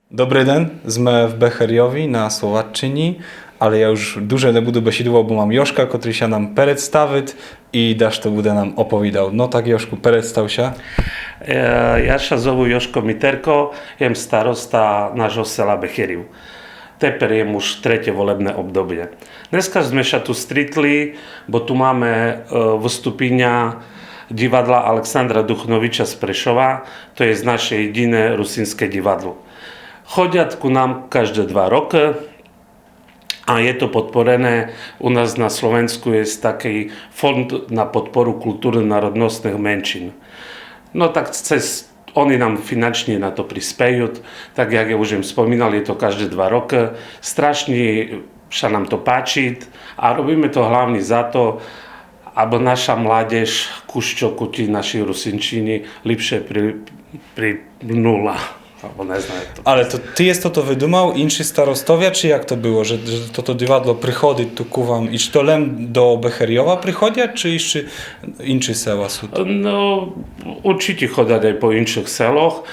Dobrý den, sme v Becheriovi na Slovaččini, ale ja už duže nebudu besidovať, bo mám Joška, ktorý sa nám predstaviť i Daš to bude nám opovídať. No tak Jošku, predstav sa. Ja sa zovu Joško Miterko, jem starosta nášho sela Becheriv. Teper jem už tretie volebné obdobie. Dneska sme sa tu stretli, bo tu máme vystúpenia divadla Alexandra Duchnoviča z Prešova. To je naše jediné rusínske divadlo. Chodia ku nám každé 2 roky a je to podporené. U nás na Slovensku je taký fond na podporu kultúrno-národnostných menšín. No tak oni nám finančne na to prispiejú, tak jak ja už im spomínal, je to každé 2 roky. Strašne sa nám to páči a robíme to hlavne za to, aby naša mládež ku šťoku naši Rusinčini lepšie priplnula. Ale to ty jest to wydumał, insi starostowia, czy jak to było, że to divadlo przychodzi tu ku wam i czy to lem do Becheriowa przychodzi, czy jeszcze insi sela są tu? No, určite chodia aj po inších seloch.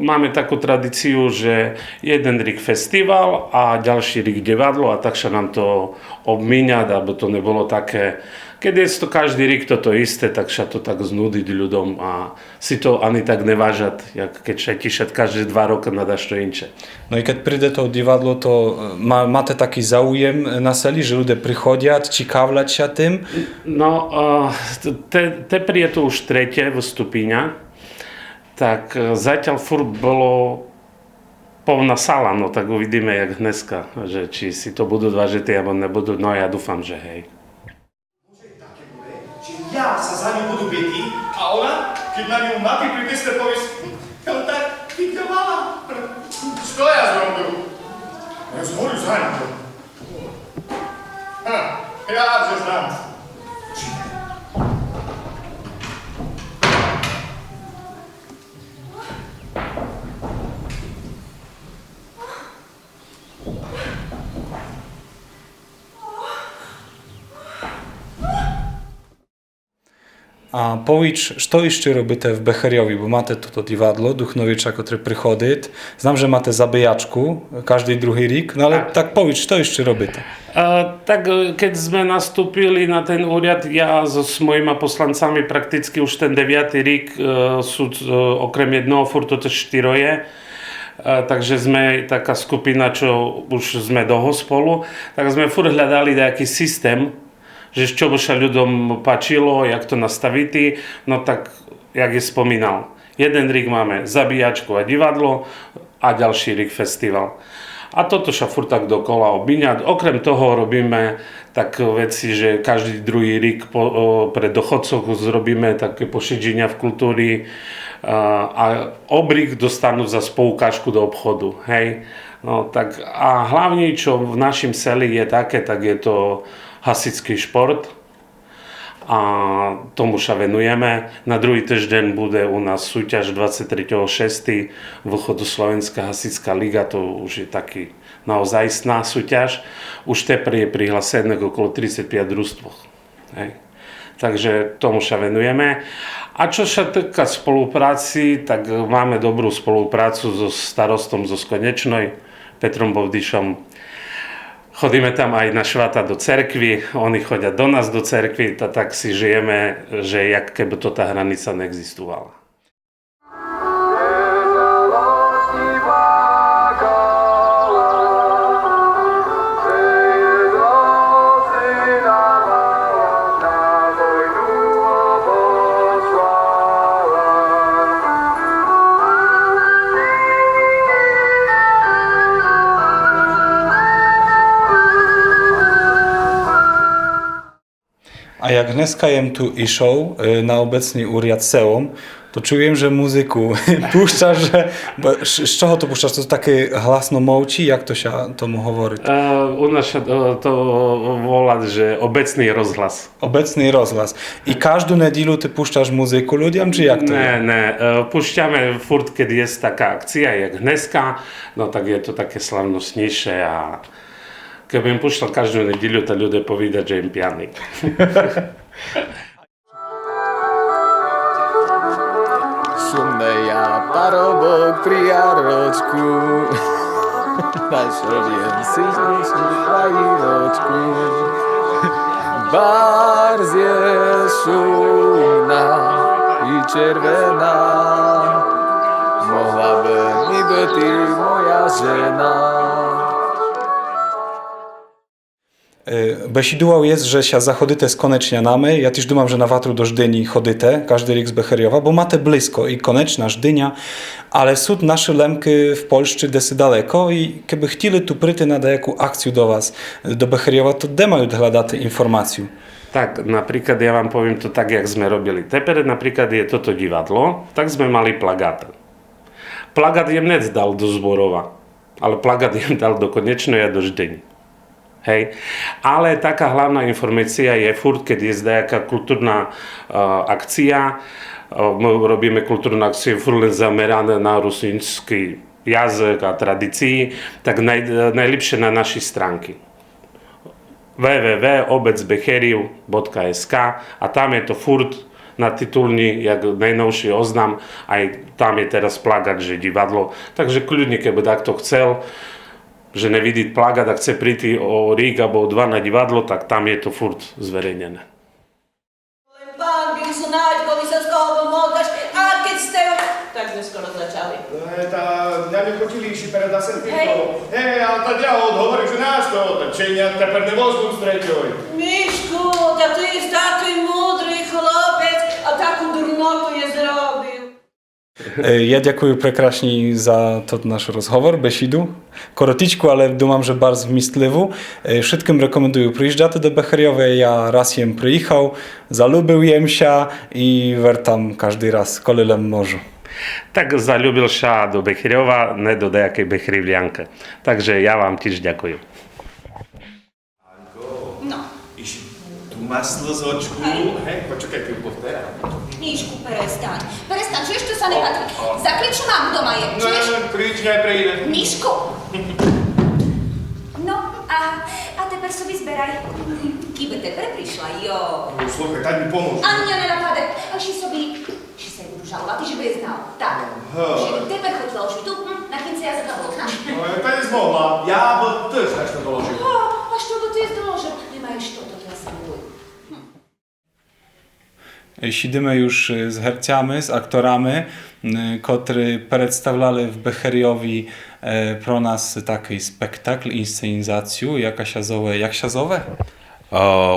Máme takú tradíciu, že jeden rok festival a ďalší rok divadlo a tak sa nám to obmíňa, aby to nebolo také. Keď je to každý rok toto isté, tak sa to tak znúdiť ľuďom a si to ani tak nevážať, jak keď sa tišať každé 2 roky nadaš to inče. No i keď príde to divadlo, to máte taký záujem na seli, že ľudia prichodia, cikavľať sa tým? No, teper je to už tretie vystúpenia, tak zatiaľ furt bolo plná sala, no tak uvidíme, jak dneska, že či si to budú vážiť, alebo nebudú, no ja dúfam, že hej. Ja sa za ňu budu bytý a ona, keď na ňu mapy pritisne, povieš, ale tak vykrvala. Čo ja zrobil? Ja zhoru za ňu. Rád, že znám. A powiedz, co jeszcze robicie w Becheriowi, bo macie to divadlo Duchnoviča, który przychodzi. Znam, że macie zabijaczku każdy drugi rok, no ale tak powiedz, co jeszcze robicie? Tak, keď sme nastúpili na ten úrad, ja so mojimi poslancami prakticky už ten 9. rok sú okrem jedného furt to 4. Takže sme taká skupina, čo už sme dlho spolu, tak sme furt hľadali nejaký systém, že čo by sa ľuďom páčilo, jak to nastavíte, no tak, jak je spomínal. Jeden rok máme zabíjačku a divadlo a ďalší rok festival. A toto sa furt tak dokola obíňať. Okrem toho robíme tak veci, že každý druhý rok pre dochodcov zrobíme také pošidženia v kultúry a obrik dostanú za poukážku do obchodu. Hej? No, tak, a hlavne, čo v našom seli je také, tak je to hasičský šport a tomu sa venujeme. Na druhý týždeň bude u nás súťaž 23.6. Východoslovenská hasičská liga, to už je taký naozajstná súťaž. Už teper je prihlásených okolo 35 družstv. Takže tomu sa venujeme. A čo sa týka spolupráci, tak máme dobrú spoluprácu so starostom zo Skonečnej, Petrom Bovdišom. Chodíme tam aj na švata do cerkvy, oni chodia do nás do cerkvy, tak si žijeme, že jak keby to tá hranica neexistovala. A jak dneska jem tu išol na obecný úriad selom, to čujem, že muzyku puszczasz, z czego to puszczasz? To takie hlasno mołci? Jak to się tomu hovorí? U nás to volať, že obecný rozhlas. Obecný rozhlas. I každú nedílu ty puszczasz muzyku ľuďom, či jak to je? Ne, pušťame furt, keď je taká akcia, jak dneska, no tak je to také slavnostnejšie a keby im pušťal každú nedíľu, tak ľudia povedať, že im pianý. Summeja Parobok pri jaročku, našoriem si krajínočku. Barzie szumna i czerwona, mogłaby mi być moja żena. Besidував jest, że się zachodyte z Konecznianami. Ja też думam, że na watru do Żdyni chodyte, każdy rik z Becheriowa, bo mate blisko i Koneczna, Żdynia, ale sud nasze lemky w Polsce desy daleko i keby chcieli tu pryty na jaką akcję do was, do Becheriowa, to de majú hľadať informaciju. Tak, napríklad ja vám poviem to tak, jak sme robili. Teper napríklad je toto divadlo, tak sme mali plagát. Plagát jem nedal do Zborova, ale plagát jem dal do Konečnej a do Ždyni. Hej. Ale taká hlavná informácia je furt, keď je nejaká kultúrna akcia, my robíme kultúrnu akciu furt len zamerané na rusínsky jazyk a tradícii, tak najlepšie na našej stránke www.obecbecheriv.sk a tam je to furt na titulni, jak najnovší oznam, aj tam je teraz plagát, že divadlo, takže kľudne, keby takto chcel, že nevidí plagát a chce prísť o rík alebo o 2 na divadlo, tak tam je to furt zverejnené. Pán by znať, koľko sa z toho motáš, a keď ste už... Tak sme skoro začali. Tá, mňa by chodili iši pred asi týmto. Hej, ale tá ja odhovorím, že náš to otačenia, teper nemôžu streťovať. Mišku, ta ty jest taký múdry chłopec, a takú durnotu je zrobił. Ja dziękuję prekraśni za to nasz rozhovor, besidu. Korotičku, ale думam, że bardzo wmistliwu. Wszystkim rekomenduję przyjeżdżać do Becheriowej. Ja raz jem przyjechał, zalubił jem się i wracam każdy raz, kolylem morzu. Tak zalúbil sa do Becheriova, ne do nejakej Becherivlianke. Takže ja vám tiež ďakujem. No, Iši, tu má slzočku. Hej, počekaj, ty povtera. Mišku, perestaň. Perestaň, čuješ, čo sa nepatrí? Zakriču mám doma, je, No, čuješ? krič, neprejde. Mišku! No, a teper sobie zberaj. Kiby teper prišla, jo. Слухай, дай mi pomôž. A mňa nenapadek. A si sa budu žalovať, že by je znal. Tak, že teper chod zložiť tu, na kým sa ja za to okna. No, to je zmohla. Ja bo też tak to doložil. A što by to je zdoložil? Nemajú što, to ja sa boju. Siedzimy już z hercami, z aktorami, którzy przedstawiali w Becheriowi pro nas taki spektakl, inscenizację, jak się zowe?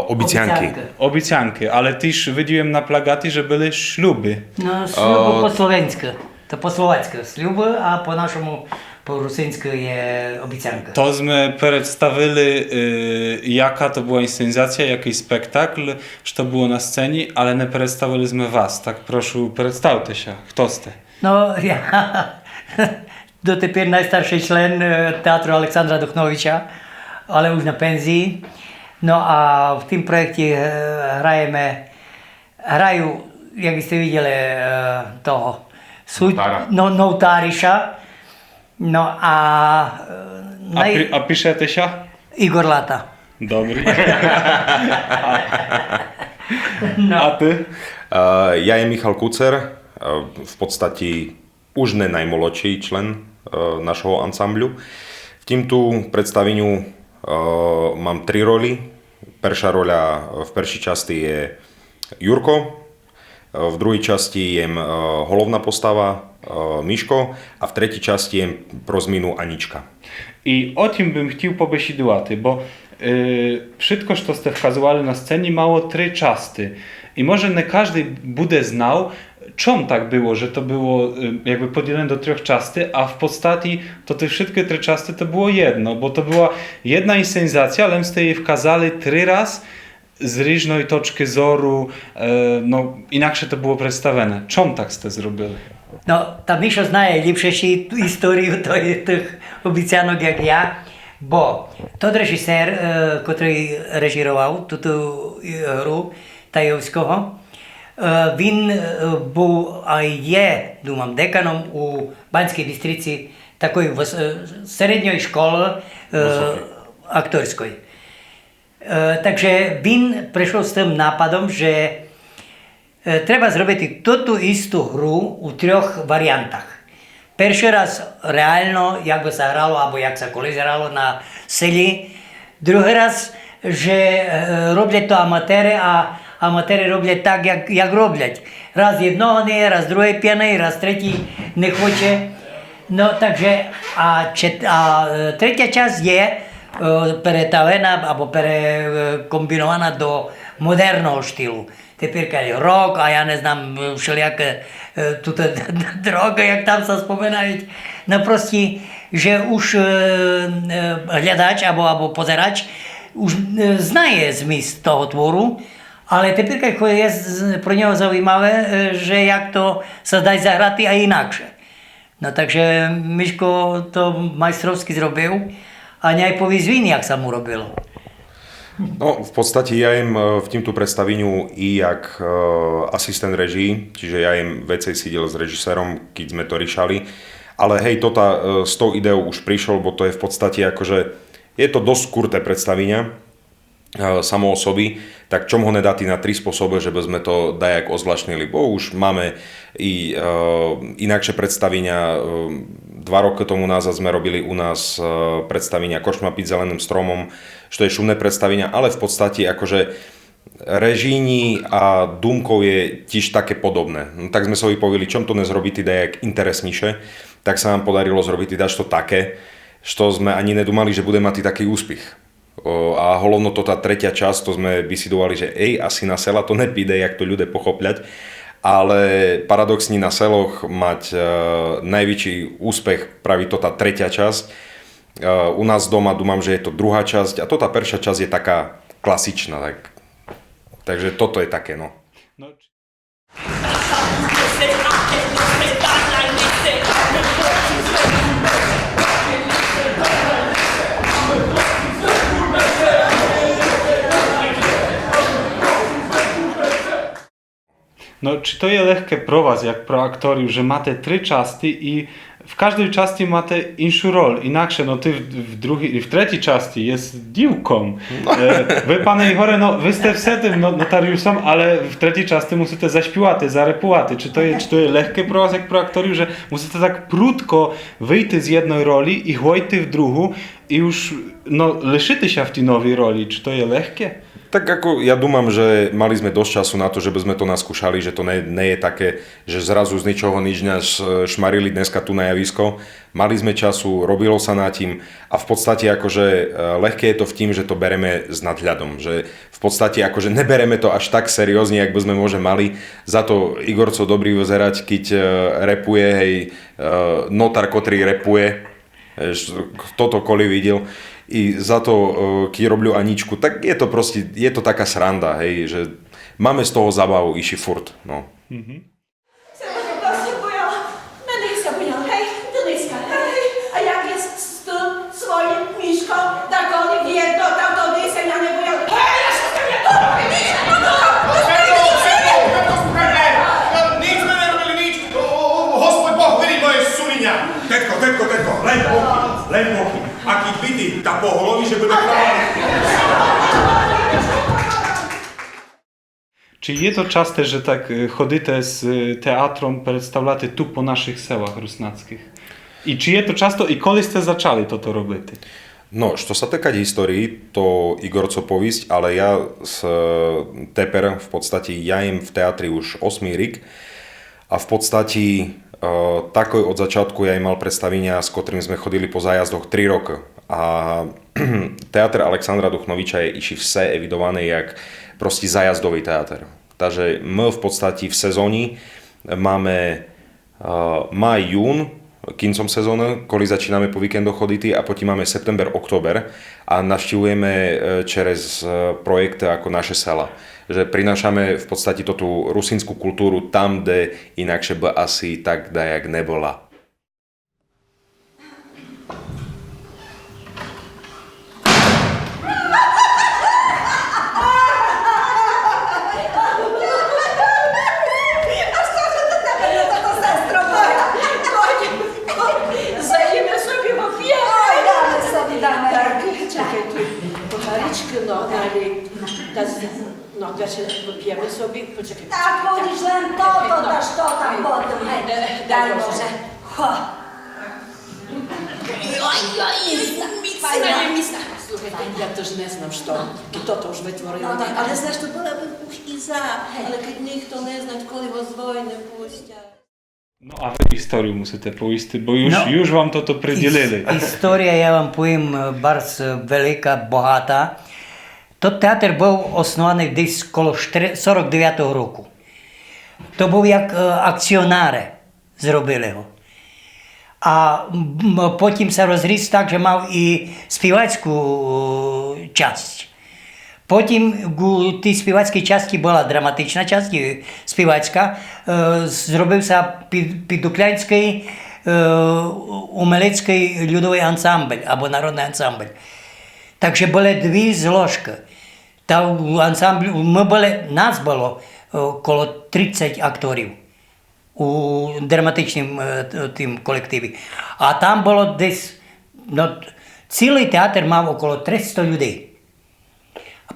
Obicjanki. Obicjanki, ale też widziałem na plagaty, że były śluby. No, śluby po słoweńsku. To po słowacku śluby, a po naszemu, po rusyńsku je obicjanka. To sme przedstawili, jaka to była inscenizacja, jaki spektakl, że to było na scenie, ale nie przedstawiliśmy was. Tak proszę, przedstawcie się. Kto ste? No, ja doteper najstarszy člen Teatru Aleksandra Duchnowicza, ale już na pensji. No a w tym projekcie hraju, jak ste vidjeli, toho Noutarisza. No a... A piszete się? Igor Lata. Dobry. A ty? Ja je Michal Kucer, v podstate už ne najmolodší člen našho ansambľu. V týmto predstaveniu mám 3 roli. Prvá roľa v prvej časti je Jurko, v druhej časti je hlavná postava Miško a w trzeciej części jest pro zmianu Aniczka. I o tym bym chciał pobesidować, bo wszystko, co ste wskazywali na scenie, mało 3 czasty. I może nie każdy bude znał, czym tak było, że to było jakby podzielone do 3 czasty, a w podstawie to te wszystkie 3 czasty to było jedno, bo to była jedna inscenizacja, ale ste je wkazali 3 razy z różnej toczki zoru, no inaczej to było przedstawione. Czym tak ste zrobili? No, ta Mišo знає ліпше історію тих обіцянок, як я, бо той режисер, який режисував ту гру Таївського, він був, а є, думаю, деканом у Банській Бістріці такої середньої школи акторської. Takže він прийшов з тим нападом, що треба зробити ту істу гру у 3 варіантах. Перший раз реально, як би це грало, або як це колись грало на селі. Другий раз, що роблять то аматери, а аматери роблять так, як роблять. Раз одного не є, раз другий п'яний, раз третій не хоче. Ну, takže, третя частина є перетавлена або перекомбінована до модерного штилу. Тепер кажуть рок, а я не знам všelijaké тут drogy, як там се споминають. No прості, že už глядач або позирач už знає зміст того твору, але тепер є про нього зaujímavé, že як то се дасть заграти, а інакше. No takže Miško to majstrovsky zrobil a aj povísť vín, jak sa mu robilo. No, v podstate ja jem v týmto predstaveniu i jak asistent režii, čiže ja jem vecej sídel s režisérom, keď sme to rišali. Ale hej, s tou ideou už prišiel, bo to je v podstate akože, je to dosť kurté predstavenia samo o sobi, tak čom ho nedá na 3 spôsoby, že by sme to dajak ozvláštnili, bo už máme i inakšie predstavenia. 2 roky tomu nazad sme robili u nás predstavenia Košma piť zeleným stromom, čo je šumné predstavenia, ale v podstate akože režíni a Dumkov je tiež také podobné. No, tak sme sa vypovili, čom to nezrobiti dajak interesnejšie, tak sa nám podarilo zrobiť daž to také, što sme ani nedumali, že bude mať taký úspech. A hlavno to tá tretia časť, to sme vysidovali, že asi na sela to nepíde, jak to ľudia pochopľať, ale paradoxne na seloch mať najväčší úspech praví to tá tretia časť. U nás doma dúmam, že je to druhá časť a to tá prvá časť je taká klasičná, takže toto je také, no. No, czy to jest lekkie pro was, jak pro aktorów, że macie 3 części i w każdej części macie inną rolę, inaczej, no ty w trzeciej części jest dziwką. Wy, panie Igorze, no wy jesteście wtedy notariuszem, ale w trzeciej części musicie zaśpiewać, zarepować. Czy to jest lekkie pro was, jak pro aktorów, że musicie tak prudko wyjść z jednej roli i wejść w drugą i już no, leszycie się w tej nowej roli. Czy to jest lekkie? Tak ako ja dúmam, že mali sme dosť času na to, že by sme to naskúšali, že to nie je také, že zrazu z ničoho nič nás šmarili dneska tu na javisko. Mali sme času, robilo sa na tým a v podstate akože ľahké je to v tým, že to bereme s nadhľadom, že v podstate akože nebereme to až tak seriózne, jak by sme môže mali. Za to Igorco dobrý vyzerať, keď repuje, hej, notar, ktorý repuje, kto to koli videl. I za to, keď robil Aničku, tak je to proste, je to taká sranda, hej, že máme z toho zábavu iši furt, no. Jsem se vlastně bojala, jmenuji se bojala, hej, Deniska, hej, a jak je s svojím Míškou, tak oni vie, to tam to nejsem, já nebojala, hej, já jsem se mě to Nič sme nerobili, nič. Hospod Boh vidí moje suliňa. Tetko, len boky. Aký byty, tá po holovi, že bude kráľovať. Czy jest to częste, że tak chodzicie z teatrem, przedstawiacie tu po naszych sełach rusnackich? I czy jest to często i kiedy ste zaczęli to robić? No, čo sa týka histórii, to Igorco povísť, ale ja teper v podstate ja jem v teatri už 8. rok a v podstate takoj od začiatku ja mal predstavenia, s ktorým sme chodili po zájazdoch 3 roky. A teatr Alexandra Duchnoviča je iši vse evidovaný jak proste zájazdový teatr. Takže my v podstate v sezóni máme maj, jún, koncom sezóny, koli začíname po víkendoch choditi a potom máme september, október a navštívujeme čerez projekty ako naše sela. Že prinášame v podstate tú rusínsku kultúru tam, kde inakšie by asi tak dajak nebola. Zajemy sobie popijemy. Damy. Czekaj, tu pożareczkę, no, dalej. No, wypijemy sobie, poczekaj. Tak, mówisz, len to, dasz to tam potem, hej, daj Boże. Ja Міцна. Слухай, Я теж не знав, що хто то ж витворив. Але знаєш, то була б і за, але keď ніхто не знає, коли вас війни пустять. No a wy historię musicie pójść, bo już wam to przydzielili. Історія, я вам повім, bardzo велика, багата. Той театр був оснований десь коло 49-го року. То був як акціонери зробили його. А потім це розріс так, що мав і співацьку часть. Потім у тій співацькій часті була драматична часть, співацька, зробився підуклянський умелецький людовий ансамбль або народний ансамбль. Так що були дві зложки. Та в ансамблі, нас було коло 30 акторів у драматичному тим колективі. А там було десь, цілий театр мав около 300 людей.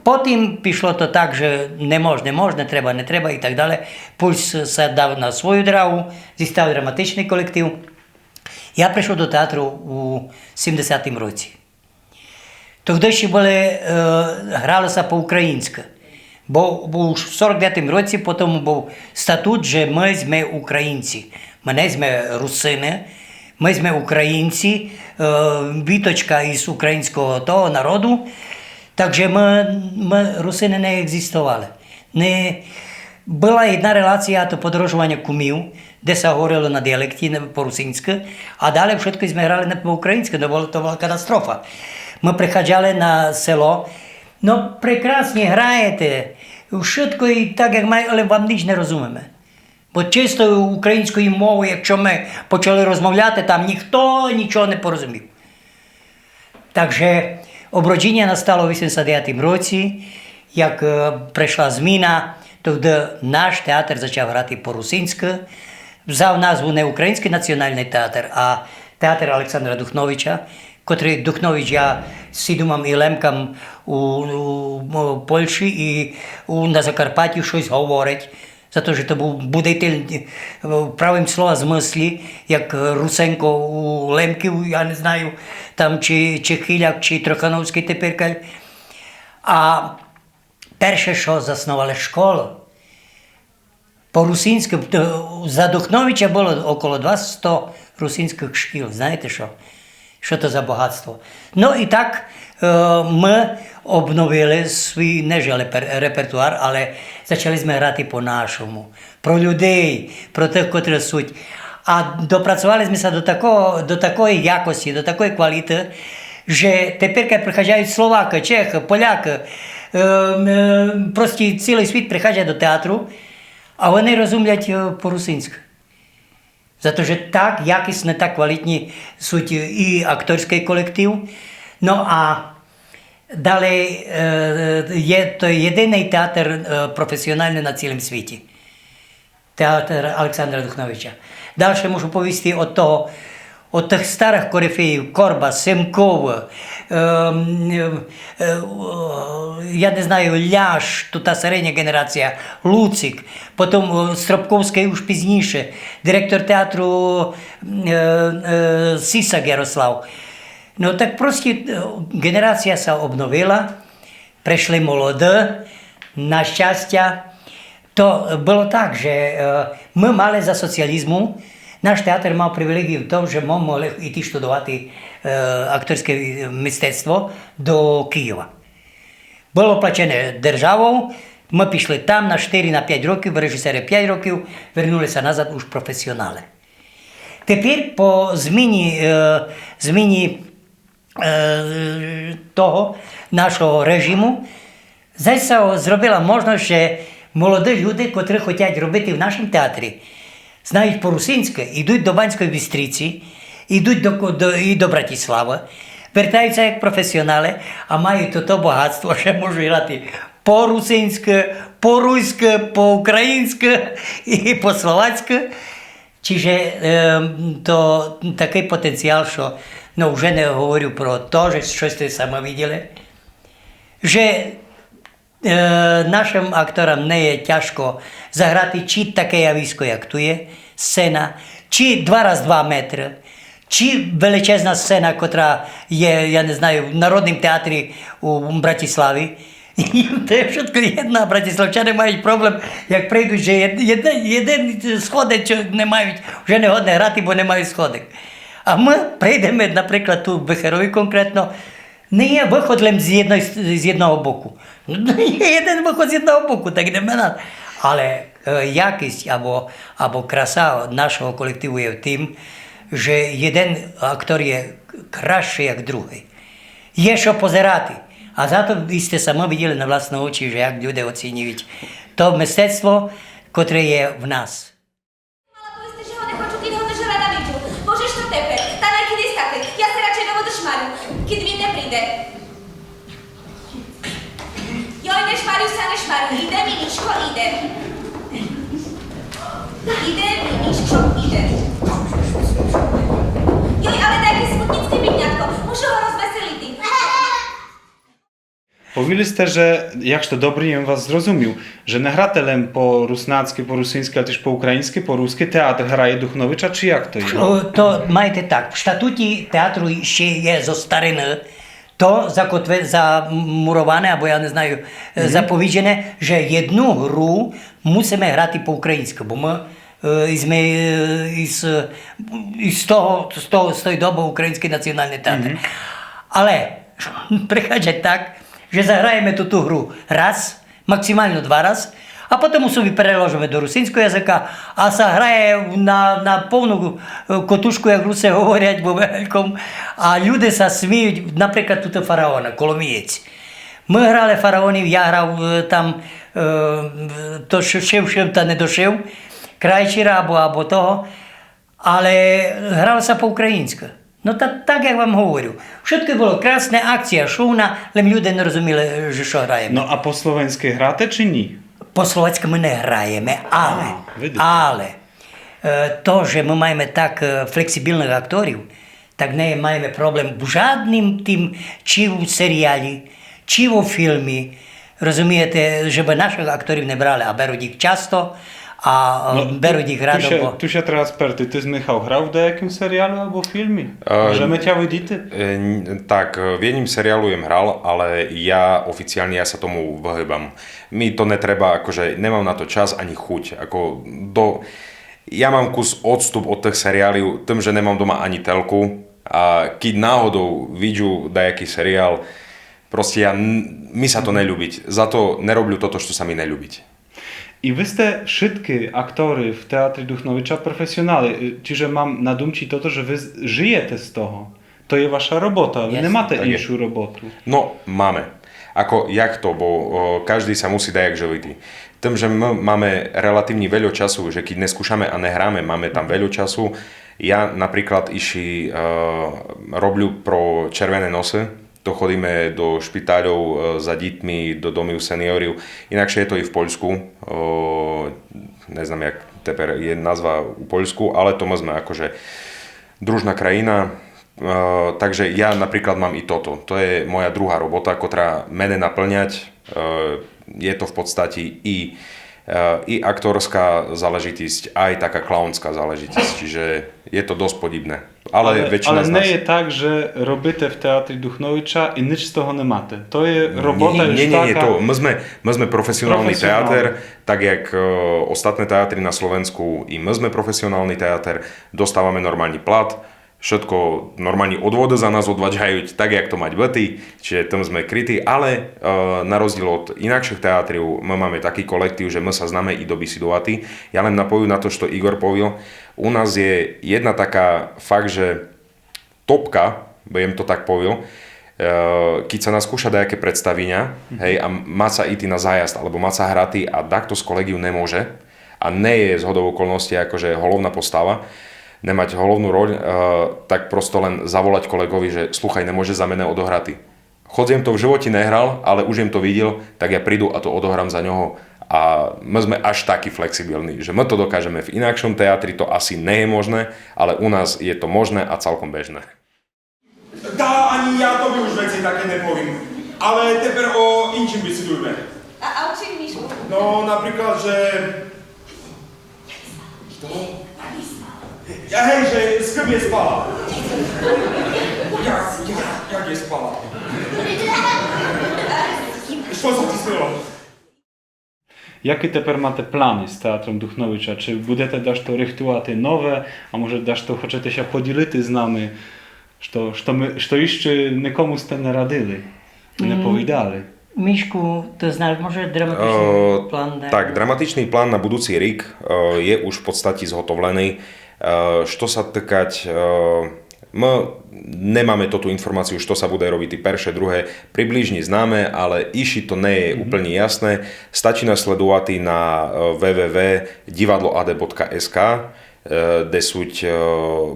Потім пішло то так, що не можна, треба, не треба і так далі. Пульс се дав на свою дорогу, зістав драматичний колектив. Я прийшов до театру у 70-му році. Тоді ще гралося по-українськи. Бо у 49-му році потім був статут, що ми українці. Ми русини, ми українці, віточка із українського того народу. Так що ми русини не екзистували. Була одна релація, то подорожування кумів, де се говорило на діалекті по-русинськи, а далі все ми грали по-українськи, то була катастрофа. Ми приходили на село, прекрасно граєте, швидко і так, як має, але вам ніч не розуміємо. Бо чисто українською мовою, якщо ми почали розмовляти, там ніхто нічого не порозумів. Так що обродження настало у 89-му році, як прийшла зміна, тоді наш театр почав грати по-русинськи, взяв назву не Український національний театр, а театр Олександра Духновича, котрий Духнович я сідумам і лемкам у Польщі і на Закарпатті щось говорить. За те, що то був будитель в правим слова змислі, як Русенко у Лемків, я не знаю, там чи Хиляк, чи Трохановський тепер. А перше, що заснували школу, по-русинськи, за Духновича було около 200 русинських шкіл, знаєте що? Що це за багатство. І так ми обновили свій, не репертуар, але почали ми грати по-нашому, про людей, про тих, котрі суть. А допрацювали ми до такої якості, до такої кваліти, що тепер, коли приходять словаки, чехи, поляки, просто цілий світ приходять до театру, а вони розуміють по-русинськи. За те, що так якісно, так квалітні суть і акторський колектив. А далі є то єдиний театр професіональний на цілому світі. Театр Олександра Духновича. Далі можу повісти от тих старих корифеїв, Корба, Семков, я не знаю, Ляш, то та середня генерація, Луцик, потім Стропковський уж пізніше, директор театру Сисак Ярослав. Так просто генерація се обновила, прийшли молоді, на щастя. То було так, що ми мали за соціалізму, наш театр мав привілегію в тому, що ми могли йти студувати акторське мистецтво до Києва. Було плачене державою, ми пішли там на 4-5 років, режисери 5 років, вернулися назад уж професіонали. Тепер по зміні того нашого режиму, зробила можливість, що молоді люди, котрі хочуть робити в нашому театрі, знають по-русинськи, йдуть до Банської Бістріці, йдуть до Братислава, вертаються як професіонали, а мають то багатство, що можуть грати по-русинськи, по-руськи, по-українськи і по-словацьки. Чиже то такий потенціал, що вже не говорю про те, що ви саме бачили, що нашим акторам не є тяжко заграти чи таке явисько, як тут є, сцена, чи 2x2 метри, Чи величезна сцена, котра є, я не знаю, в Народному театрі у Братиславі. І це все єдна, братиславчани мають проблем, як прийдуть, що єдин сходи, що не мають, вже не годне грати, бо не мають сходик. А ми прийдемо, наприклад, тут в Бехерові конкретно, не є виходом з одного боку. Є один виход з одного боку, так не мене. Але якість або краса нашого колективу є в тим, що один актор є кращий, як другий. Є що позирати. А зато ви сте самі бачили на власні очі, що як люди оцінюють то мистецтво, котре є в нас. Mala povedzte, že ho nechoču, keď ho to, že rada vidú. Môžeš to tepe, tá niekedy je taký. Ja sa radšej dovodu šmaru, keď mi nepríde. Joj, nešmaruj sa, nešmaruj. Ide, Miničko, ide. Ide, Miničko, ide. Joj, ale dajte smutnické bydňatko. Môžu ho rozveseliť. Powiedzieliście, że jak to dobrze jem was zrozumiał, że nie gra telem po rusnackie, po rusyńskie, ale też po ukraińskie, po ruskie, teatr graje Duchnowicza, czy jak to jest? То маєте так, в статуті театру ще є зо старини, то замуроване, або я не знаю, заповіджене, що одну гру мусимо грати по-українськи, бо ми із тої доби Український національний театр. Але приходять так, що заграємо ту гру раз, максимально 2 рази, а потім собі переложимо до русинського язика, а заграє на повну котушку, як руси говорять, бо великом, а люди сміють, наприклад, тут фараона, Коломієць. Ми грали фараонів, я грав там, то шив та не дошив, крайчера або того, але гралося по-українськи. Ну так як вам говорю. Wszystko було красна акція, шумна, але люди не розуміли, що граємо. No a po słoweńskiej grate, czy nie? По-словацьки ми не граємо, видите. але то, що ми маємо так флексибільних акторів, так не маємо проблем в жодним тим, чи в серіалі, чи в фільмі. Розумієте, щоб наших акторів не брали, а беруть їх часто, a berú ich rado. Tu się teraz perty, ty z Michał grał w jakim serialu albo filmie? Możemy cię widzieć? Tak, v jedním seriálu jem hral, ale ja oficiálne sa tomu vyhýbam. Mi to netreba, akože nemám na to čas ani chuť. Ja mám kus odstup od tých seriálov, tým, že nemám doma ani telku a keď náhodou vidžu dajaký seriál, proste mi sa to neľúbiť. Za to nerobľu toto, čo sa mi neľúbiť. I wy ste wszystkie aktory w Teatrze Duchnowicza profesjonale, čiže mam na dumci to, że wy żyjete z toho. To je wasza robota, wy nie máte inšiu robotu. No, máme. Ako, jak to, bo každý sa musí dajak živitý. Tým, že my máme relatívne veľa času, že keď neskúšame a nehráme, máme tam veľa času. Ja napríklad robiu pro Červené nosy, to chodíme do špitáľov za deťmi, do domov seniorov. Inakšie je to i v Poľsku. Neznám, jak teper je nazva u Poľsku, ale to my sme akože družná krajina. Takže ja napríklad mám i toto. To je moja druhá robota, ktorá mene naplňať. Je to v podstate i aktorská záležitosť, aj taká klaunská záležitosť. Čiže je to dosť podobné. Ale nie je tak, że robicie w Teatrze Duchnowicza i nic z toho nie máte. To je robota już nie, taka... to my sme profesionálny teater, tak jak ostatné teatry na Slovensku, i my sme profesionálny teater, dostávame normálny plat, všetko normálne odvody za nás odvádzajú, tak jak to mať bety, čiže tam sme krytí, ale na rozdiel od inakších teatrov, my máme taký kolektív, že my sa známe i do besidovaty. Ja len napoju na to, čo Igor povedal. U nás je jedna taká fakt, že topka, budem to tak povedal, keď sa nás skúša dajaké predstavenia, hej, a má sa ísť na zájazd, alebo má sa hratý a takto z kolegiu nemôže a nie je z hodou okolností akože holovná postava, nemať hlavnú roľ, tak prosto len zavolať kolegovi, že sluchaj, nemôže za mene odohratý. Chodziem to v živote nehral, ale už jem to videl, tak ja prídu a to odohrám za ňoho. A my sme až takí flexibilní, že my to dokážeme v inakšom teatri, to asi nie je možné, ale u nás je to možné a celkom bežné. Tá, ani ja to by už veci také nepovím. Ale teper o inčím bicidujme. A o čím, Mišku? No, napríklad, že... Ja hej, že skrb je spala. Jak je spala? Що затіснило? Які тепер маєте плани з театром Духновича? Чи будете даш то рихтувати нове, а може даш то хочете поділити з нами, що ще нікому сте не радили, не повідали? Мішку, ти знаєш, може драматичний план? Tak, dramatičný plán na budúci rok je už v podstate zhotovlený. Što sa týkať, my nemáme tú informáciu, što sa bude robiť tí perše, druhé, približne známe, ale iši to nie je úplne jasné. Stačí nás sledovať na www.divadload.sk, kde sú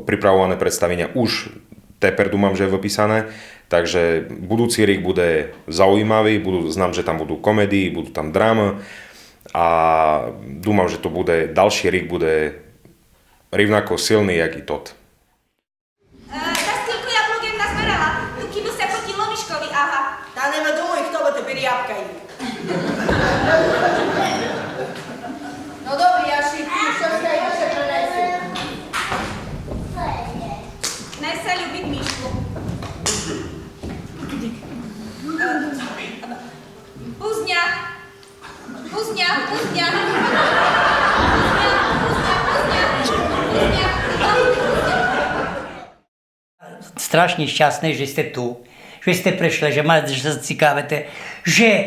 pripravované predstavenia už teper dúmam, že je vypísané. Takže budúci rok bude zaujímavý, znám, že tam budú komédii, budú tam drámy a dúmam, že to bude, ďalší rok bude rovnako silný, jak i tot. Та стільки яблуків назбирала, тут кидуся хотіло мішкові, ага. Та не видумуй, хто би тепер ябкає. Ну добре, я ж що ще принесу. Неся любить мішку. Пузня. Пузня, пузня. Страшно щасний, що сте тут, що сте прийшли, що маєте що зацікавити, що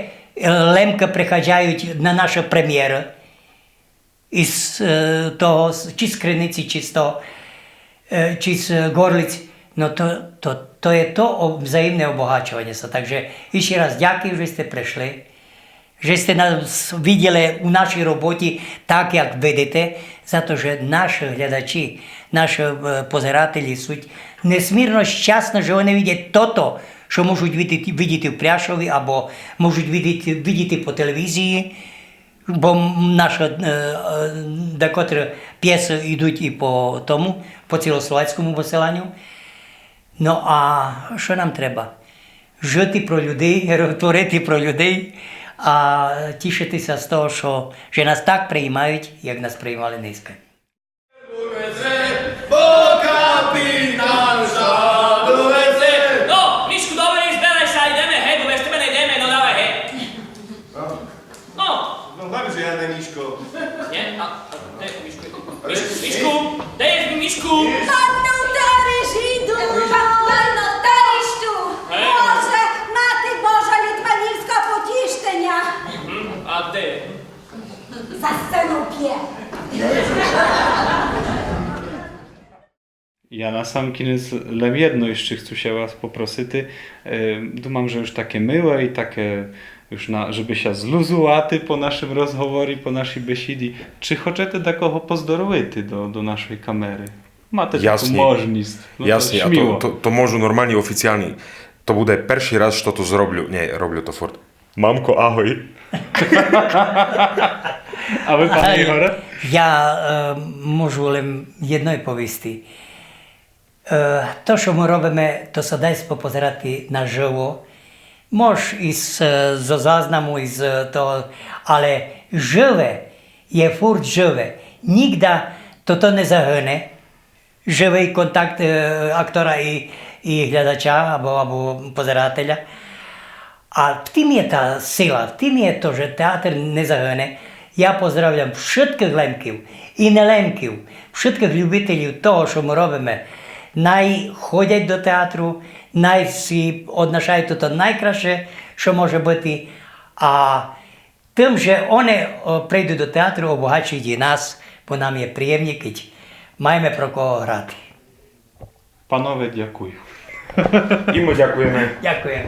Лемка приходять на нашу прем'єру із того, чи з Криниці, чи з Горлиць. No to je to vzájemné obohacovanie sa. Takže ešte raz ďakujem, že ste prišli, že ste nás videli u našej roboty tak, jak vidíte, za to, že naši глядачі, наші позирателі sú nesmírno šťastní, že вони видять toto, що можуть видіти в Пряшові або можуть видіти по телевізії, бо наші декотрі п'єси йдуть і по тому, по цілословацькому посиланню. Ну, а що нам треба? Жити про людей, творити про людей, а тішитися з того, що нас так приймають, як нас приймали низько. No, Mišku, dobre, zbelaj sa, ideme, hej, bo bez tebe nejdeme, no dávaj, hej. No. No hlavne, že ja Miško. Nie? A kde je Mišku? Mišku, kde je Mišku? Panno Terezidu! Panno Terezidu! Hej. Boże, Maty Boża Litwanівська потіштення! A kde? За сцену п'є! Ja na sam koniec len jedno jeszcze chcę się was poprosić. Думam, że już takie miłe i takie już żeby się zluzowaty po naszym rozmowie, po naszej besiedzie. Czy chcecie takiego pozdrowić do naszej kamery? Máte taką możliwość. No Jasne, a to môžu normálne oficiálne. To bude prvý raz, čo to zrobił. Nie, robił to furt. Mamko, ahoj. A wy, panie Igorze? Ja можу лише єдної повісти. То, що ми робимо, то се дасть попозирати наживо. Може, із зазнаму, із того, але живе, є фурт живе. Нігде то не загине. Живий контакт актора і глядача або позирателя. А в тім є та сила, в тім є то, що театр не загине. Я поздравляю всіх лемків і не лемків, всіх любителів того, що ми робимо. Най ходять до театру, най всі одношають то найкраще, що може бути. А тим, що вони прийдуть до театру, обагачують і нас, бо нам є приємні, коли маємо про кого грати. Panowie, dziękuję. І ми дякуємо. Дякую.